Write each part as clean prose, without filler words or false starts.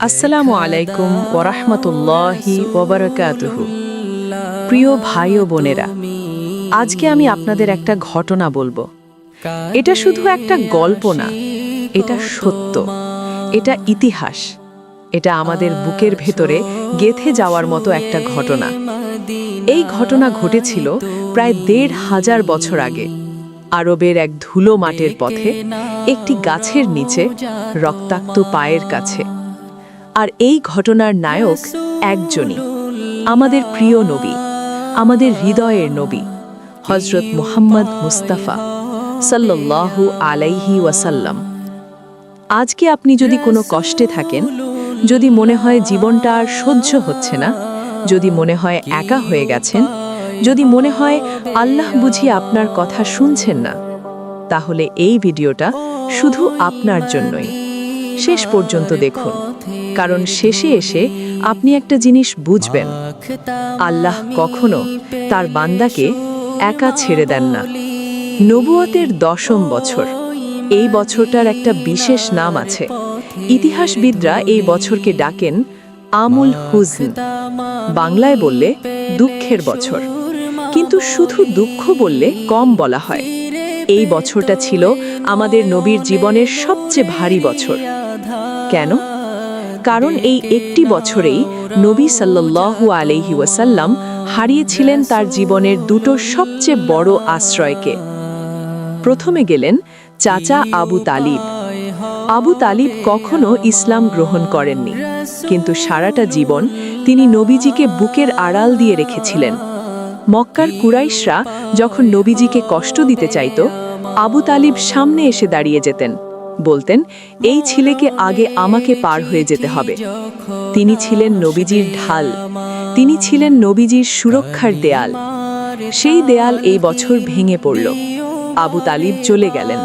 আসসালামু আলাইকুম ওরহমতুল্লাহি ওবরাকাতুহু। প্রিয় ভাই ও বোনেরা, আজকে আমি আপনাদের একটা ঘটনা বলবো। এটা শুধু একটা গল্প না, এটা সত্য, এটা ইতিহাস, এটা আমাদের বুকের ভেতরে গেঁথে যাওয়ার মতো একটা ঘটনা। এই ঘটনা ঘটেছিল প্রায় ১৫০০ বছর আগে, আরবের এক ধুলো মাটির পথে, একটি গাছের নিচে, রক্তাক্ত পায়ের কাছে। আর এই ঘটনার নায়ক একজনই, আমাদের প্রিয় নবী, আমাদের হৃদয়ের নবী, হযরত মুহাম্মদ মুস্তাফা সাল্লাল্লাহু আলাইহি ওয়াসাল্লাম। আজকে আপনি যদি কোনো কষ্টে থাকেন, যদি মনে হয় জীবনটা আর সহ্য হচ্ছে না, যদি মনে হয় একা হয়ে গেছেন, যদি মনে হয় আল্লাহ বুঝি আপনার কথা শুনছেন না, তাহলে এই ভিডিওটা শুধু আপনার জন্যই। শেষ পর্যন্ত দেখুন, কারণ শেষে এসে আপনি একটা জিনিস বুঝবেন, আল্লাহ কখনো তার বান্দাকে একা ছেড়ে দেন না। নবুয়তের ১০ম বছর, এই বছরটার একটা বিশেষ নাম আছে। ইতিহাসবিদরা এই বছরকে ডাকেন আমুল হুজন, বাংলায় বললে দুঃখের বছর। কিন্তু শুধু দুঃখ বললে কম বলা হয়। এই বছরটা ছিল আমাদের নবীর জীবনের সবচেয়ে ভারী বছর। কেন? কারণ এই একটি বছরেই নবী সাল্লাল্লাহু আলাইহি ওয়াসাল্লাম হারিয়েছিলেন তার জীবনের দুটো সবচেয়ে বড় আশ্রয়কে। প্রথমে গেলেন চাচা আবু তালিব। আবু তালিব কখনো ইসলাম গ্রহণ করেননি, কিন্তু সারাটা জীবন তিনি নবীজিকে বুকের আড়াল দিয়ে রেখেছিলেন। মক্কার কুরাইশরা যখন নবীজিকে কষ্ট দিতে চাইত, আবু তালিব সামনে এসে দাঁড়িয়ে যেতেন, বলতেন, এই ছেলেকে আগে আমাকে পার হয়ে যেতে হবে। তিনি ছিলেন নবীজির ঢাল, তিনি ছিলেন নবীজির সুরক্ষার দেয়াল। সেই দেয়াল এই বছর ভেঙে পড়ল, আবু তালিব চলে গেলেন।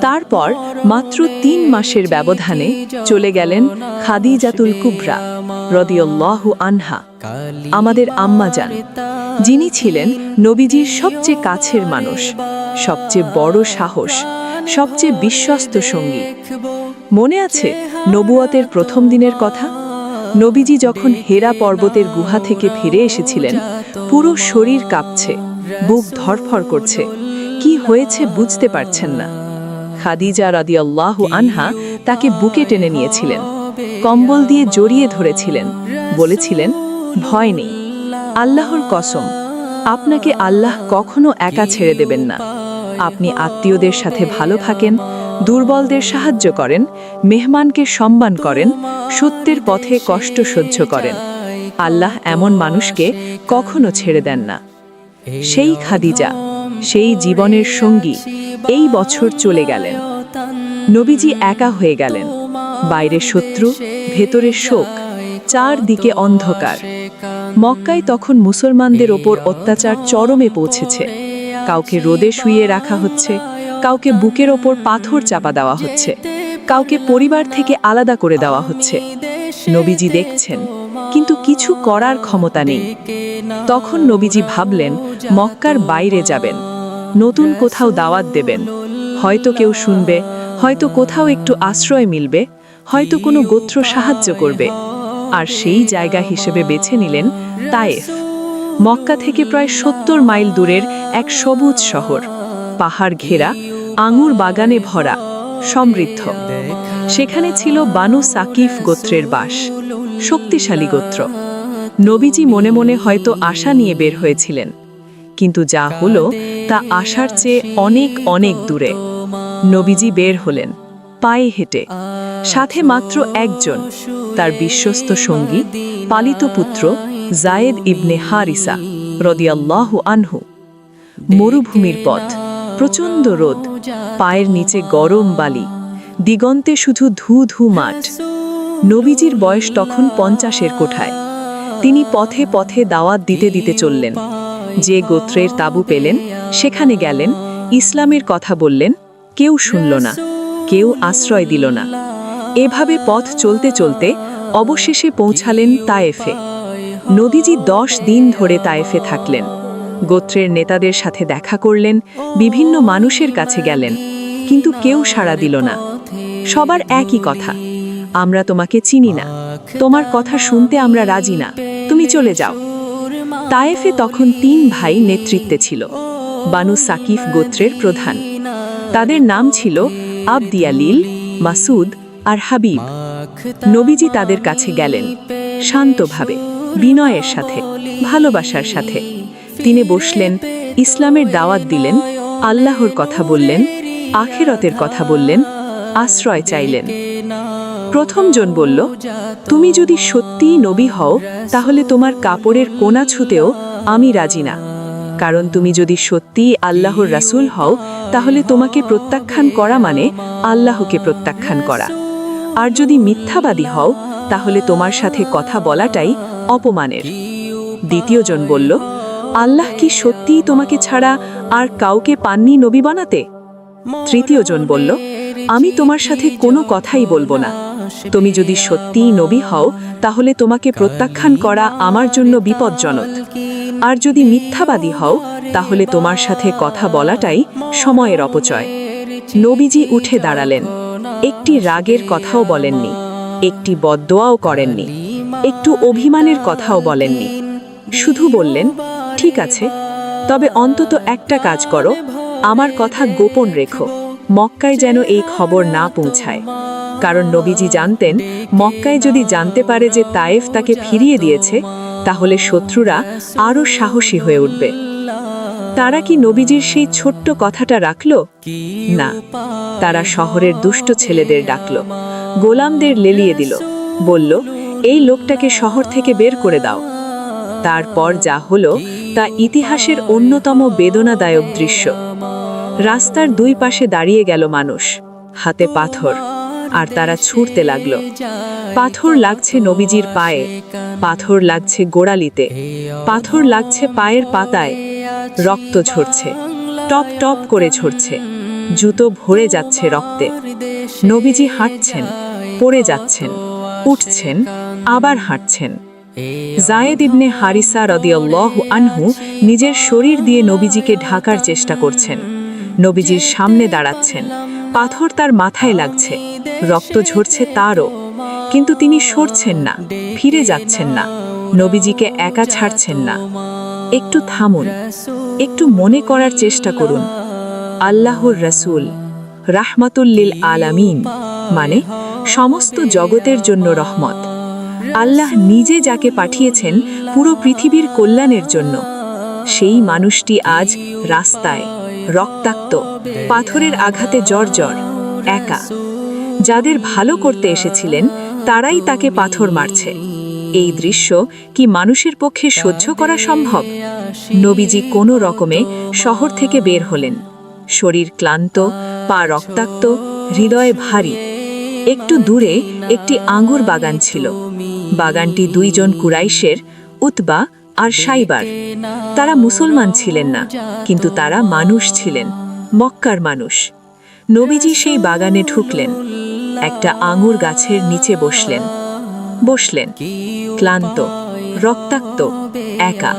তারপর মাত্র ৩ মাসের ব্যবধানে চলে গেলেন খাদিজাতুল কুবরা রাদিয়াল্লাহু আনহা, আমাদের আম্মা জান, যিনি ছিলেন নবীজির সবচেয়ে কাছের মানুষ, সবচেয়ে বড় সাহস, সবচেয়ে বিশ্বস্ত সঙ্গী। মনে আছে নবুয়তের প্রথম দিনের কথা? নবীজি যখন হেরা পর্বতের গুহা থেকে ফিরে এসেছিলেন, পুরো শরীর কাঁপছে, বুক ধড়ফড় করছে, কি হয়েছে বুঝতে পারছেন না। খাদিজা রাদিয়াল্লাহু আনহা তাকে বুকে টেনে নিয়েছিলেন, কম্বল দিয়ে জড়িয়ে ধরেছিলেন, বলেছিলেন, ভয় নেই, আল্লাহর কসম, আপনাকে আল্লাহ কখনো একা ছেড়ে দেবেন না। আপনি আত্মীয়দের সাথে ভালো থাকেন, দুর্বলদের সাহায্য করেন, মেহমানকে সম্মান করেন, সত্যের পথে কষ্ট সহ্য করেন। আল্লাহ এমন মানুষকে কখনো ছেড়ে দেন না। সেই খাদিজা, সেই জীবনের সঙ্গী, এই বছর চলে গেলেন। নবীজি একা হয়ে গেলেন। বাইরে শত্রু, ভেতরে শোক, চারদিকে অন্ধকার। মক্কায় তখন মুসলমানদের ওপর অত্যাচার চরমে পৌঁছেছে। কাউকে রোদে শুইয়ে রাখা হচ্ছে, কাউকে বুকের ওপর পাথর চাপা দেওয়া হচ্ছে, কাউকে পরিবার থেকে আলাদা করে দেওয়া হচ্ছে। নবীজি দেখছেন, কিন্তু কিছু করার ক্ষমতা নেই। তখন নবীজি ভাবলেন, মক্কার বাইরে যাবেন, নতুন কোথাও দাওয়াত দেবেন, হয়তো কেউ শুনবে, হয়তো কোথাও একটু আশ্রয় মিলবে, হয়তো কোনো গোত্র সাহায্য করবে। আর সেই জায়গা হিসেবে বেছে নিলেন তায়েফ, মক্কা থেকে প্রায় ৭০ মাইল দূরের এক সবুজ শহর, পাহাড় ঘেরা, আঙুর বাগানে ভরা, সমৃদ্ধ। সেখানে ছিল বানু সাকিফ গোত্রের বাস, শক্তিশালী গোত্র। নবীজি মনে মনে হয়তো আশা নিয়ে বের হয়েছিলেন, কিন্তু যা হলো তা আশার চেয়ে অনেক অনেক দূরে। নবীজি বের হলেন পায়ে হেঁটে, সাথে মাত্র একজন, তার বিশ্বস্ত সঙ্গী, পালিত পুত্র যায়েদ ইবনে হারিসা রাদিয়াল্লাহু আনহু। মরুভূমির পথ, প্রচণ্ড রোদ, পায়ের নিচে গরম বালি, দিগন্তে শুধু ধু ধু মাঠ। নবীজির বয়স তখন ৫০-এর কোঠায়। তিনি পথে পথে দাওয়াত দিতে দিতে চললেন। যে গোত্রের তাঁবু পেলেন সেখানে গেলেন, ইসলামের কথা বললেন, কেউ শুনল না, কেউ আশ্রয় দিল না। এভাবে পথ চলতে চলতে অবশেষে পৌঁছালেন তায়েফে। নবীজি ১০ দিন ধরে তায়েফে থাকলেন। গোত্রের নেতাদের সাথে দেখা করলেন, বিভিন্ন মানুষের কাছে গেলেন, কিন্তু কেউ সাড়া দিল না। সবার একই কথা, আমরা তোমাকে চিনি না, তোমার কথা শুনতে আমরা রাজি না, তুমি চলে যাও। তায়েফে তখন 3 ভাই নেতৃত্বে ছিল, বানু সাকিফ গোত্রের প্রধান। তাদের নাম ছিল আবদিয়ালিল, মাসুদ আর হাবিব। নবীজি তাদের কাছে গেলেন শান্তভাবে, বিনয়ের সাথে, ভালোবাসার সাথে। তিনি বসলেন, ইসলামের দাওয়াত দিলেন, আল্লাহর কথা বললেন, আখিরাতের কথা বললেন, আশ্রয় চাইলেন। প্রথম জন বলল, তুমি যদি সত্যিই নবী হও তাহলে তোমার কাপড়ের কোনা ছুঁতেও আমি রাজি না, কারণ তুমি যদি সত্যিই আল্লাহর রাসূল হও তাহলে তোমাকে প্রত্যাখ্যান করা মানে আল্লাহকে প্রত্যাখ্যান করা। আর যদি মিথ্যাবাদী হও তাহলে তোমার সাথে কথা বলাটাই অপমানের। দ্বিতীয় জন বলল, আল্লাহ কি সত্যিই তোমাকে ছাড়া আর কাউকে পাননি নবী বানাতে? তৃতীয় জন বলল, আমি তোমার সাথে কোনো কথাই বলবো না। তুমি যদি সত্যিই নবী হও তাহলে তোমাকে প্রত্যাখ্যান করা আমার জন্য বিপজ্জনক। আর যদি মিথ্যাবাদী হও তাহলে তোমার সাথে কথা বলাটাই সময়ের অপচয়। নবীজি উঠে দাঁড়ালেন, একটি রাগের কথাও বলেননি, একটি বদদোয়াও করেননি, একটু অভিমানের কথাও বলেননি। শুধু বললেন, ঠিক আছে, তবে অন্তত একটা কাজ করো, আমার কথা গোপন রেখো, মক্কায় যেন এই খবর না পৌঁছায়। কারণ নবীজি জানতেন, মক্কায় যদি জানতে পারে যে তায়েফ তাকে ফিরিয়ে দিয়েছে তাহলে শত্রুরা আরও সাহসী হয়ে উঠবে। তারা কি নবীজির সেই ছোট্ট কথাটা রাখল? না, তারা শহরের দুষ্ট ছেলেদের ডাকল, গোলামদের লেলিয়ে দিল, বলল, এই লোকটাকে শহর থেকে বের করে দাও। তারপর যা হলো তা ইতিহাসের অন্যতম বেদনাদায়ক দৃশ্য। রাস্তার 2 পাশে দাঁড়িয়ে গেল মানুষ, হাতে পাথর, আর তারা ছুঁড়তে লাগলো। পাথর লাগছে নবীজির পায়ে, পাথর লাগছে গোড়ালিতে, পাথর লাগছে পায়ের পাতায়। রক্ত ঝরছে, টপ টপ করে ঝরছে, জুতো ভরে যাচ্ছে রক্তে। নবীজি হাঁটছেন, পড়ে যাচ্ছেন, উঠছেন, আবার হাঁটছেন। যায়েদ ইবনে হারিসা রাদিয়াল্লাহু আনহু নিজের শরীর দিয়ে নবীজিকে ঢাকার চেষ্টা করছেন। নবীজির সামনে দাঁড়াচ্ছেন, পাথর তার মাথায় লাগছে, রক্ত ঝরছে তারও, কিন্তু তিনি সরছেন না, ফিরে যাচ্ছেন না, নবীজিকে একা ছাড়ছেন না। একটু থামুন, একটু মনে করার চেষ্টা করুন। আল্লাহর রাসূল রাহমাতুল লিল আলামিন মানে সমস্ত জগতের জন্য রহমত। আল্লাহ নিজে যাকে পাঠিয়েছেন পুরো পৃথিবীর কল্যাণের জন্য, সেই মানুষটি আজ রাস্তায়, রক্তাক্ত, পাথরের আঘাতে জর্জর, একা। যাদের ভালো করতে এসেছিলেন তারাই তাকে পাথর মারছে। এই দৃশ্য কি মানুষের পক্ষে সহ্য করা সম্ভব? নবীজি কোনো রকমে শহর থেকে বের হলেন, শরীর ক্লান্ত, পা রক্তাক্ত, হৃদয়ে ভারী। একটু দূরে একটি আঙ্গুর বাগান ছিল। বাগানটি 2 জন কুরাইশের, উতবা আর সাইবার। তারা মুসলমান ছিলেন না, কিন্তু তারা মানুষ ছিলেন, মক্কার মানুষ। নবীজি সেই বাগানে ঢুকলেন, একটা আঙ্গুর গাছের নিচে বসলেন, ক্লান্ত, রক্তাক্ত, একা।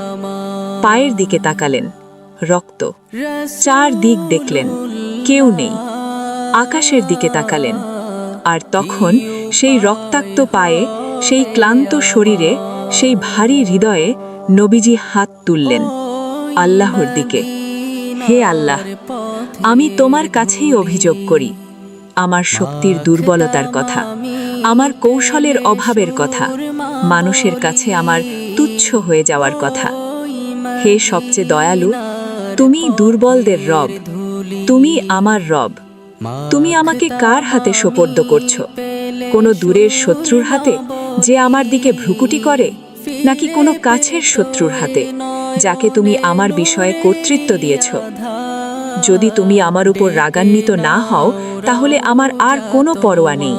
পায়ের দিকে তাকালেন, রক্ত। 4 দিক দেখলেন, কেউ নেই। আকাশের দিকে তাকালেন, আর তখন সেই রক্তাক্ত পায়ে, সেই ক্লান্ত শরীরে, সেই ভারী হৃদয়ে নবীজি হাত তুললেন আল্লাহর দিকে। হে আল্লাহ, আমি তোমার কাছেই অভিযোগ করি, আমার শক্তির দুর্বলতার কথা, আমার কৌশলের অভাবের কথা, মানুষের কাছে আমার তুচ্ছ হয়ে যাওয়ার কথা। হে সবচেয়ে দয়ালু, তুমি দুর্বলদের রব, তুমি আমার রব। তুমি আমাকে কার হাতে সোপর্দ করছো? কোনো দূরের শত্রুর হাতে যে আমার দিকে ভ্রুকুটি করে, নাকি কোনো কাছের শত্রুর হাতে যাকে তুমি আমার বিষয়ে কর্তৃত্ব দিয়েছ? যদি তুমি আমার উপর রাগান্বিত না হও তাহলে আমার আর কোনো পরোয়া নেই,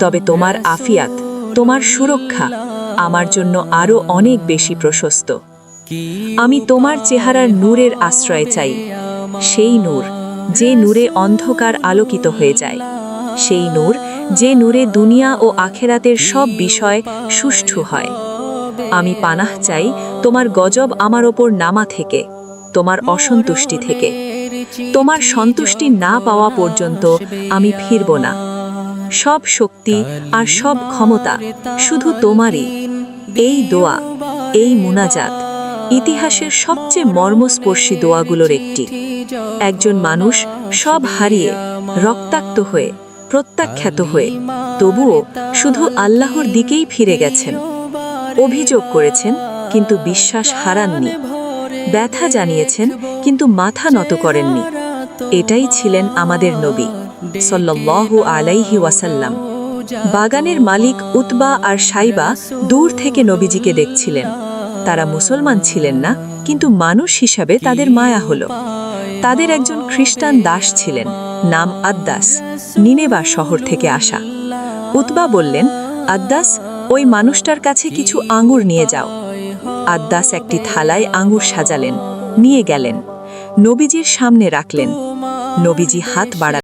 তবে তোমার আফিয়াত, তোমার সুরক্ষা আমার জন্য আরও অনেক বেশি প্রশস্ত। আমি তোমার চেহারার নূরের আশ্রয় চাই, সেই নূর যে নূরে অন্ধকার আলোকিত হয়ে যায়, সেই নূর যে নূরে দুনিয়া ও আখেরাতের সব বিষয় সুষ্ঠু হয়। আমি পানাহ চাই তোমার গজব আমার ওপর নামা থেকে, তোমার অসন্তুষ্টি থেকে। তোমার সন্তুষ্টি না পাওয়া পর্যন্ত আমি ফিরব না। সব শক্তি আর সব ক্ষমতা শুধু তোমারই। এই দোয়া, এই মুনাজাত ইতিহাসের সবচেয়ে মর্মস্পর্শী দোয়াগুলোর একটি। একজন মানুষ সব হারিয়ে, রক্তাক্ত হয়ে, প্রত্যাখ্যাত হয়ে তবুও শুধু আল্লাহর দিকেই ফিরে গেছেন। অভিযোগ করেছেন কিন্তু বিশ্বাস হারাননি, ব্যথা জানিয়েছেন কিন্তু মাথা নত করেননি। এটাই ছিলেন আমাদের নবী সাল্লাল্লাহু আলাইহি ওয়াসাল্লাম। বাগানের মালিক উতবা আর সাইবা দূর থেকে নবীজিকে দেখছিলেন। তারা মুসলমান ছিলেন না, কিন্তু মানুষ হিসাবে তাদের মায়া হলো। তাদের একজন খ্রিস্টান দাস ছিলেন, নাম আদ্দাস, নিনেবা শহর থেকে আসা। উতবা বললেন, আদ্দাস, ওই মানুষটার কাছে কিছু আঙ্গুর নিয়ে যাও। আদ্দাস একটি থালায় আঙ্গুর সাজালেন, নিয়ে গেলেন, নবীজির সামনে রাখলেন। নবীজি হাত বাড়ালেন।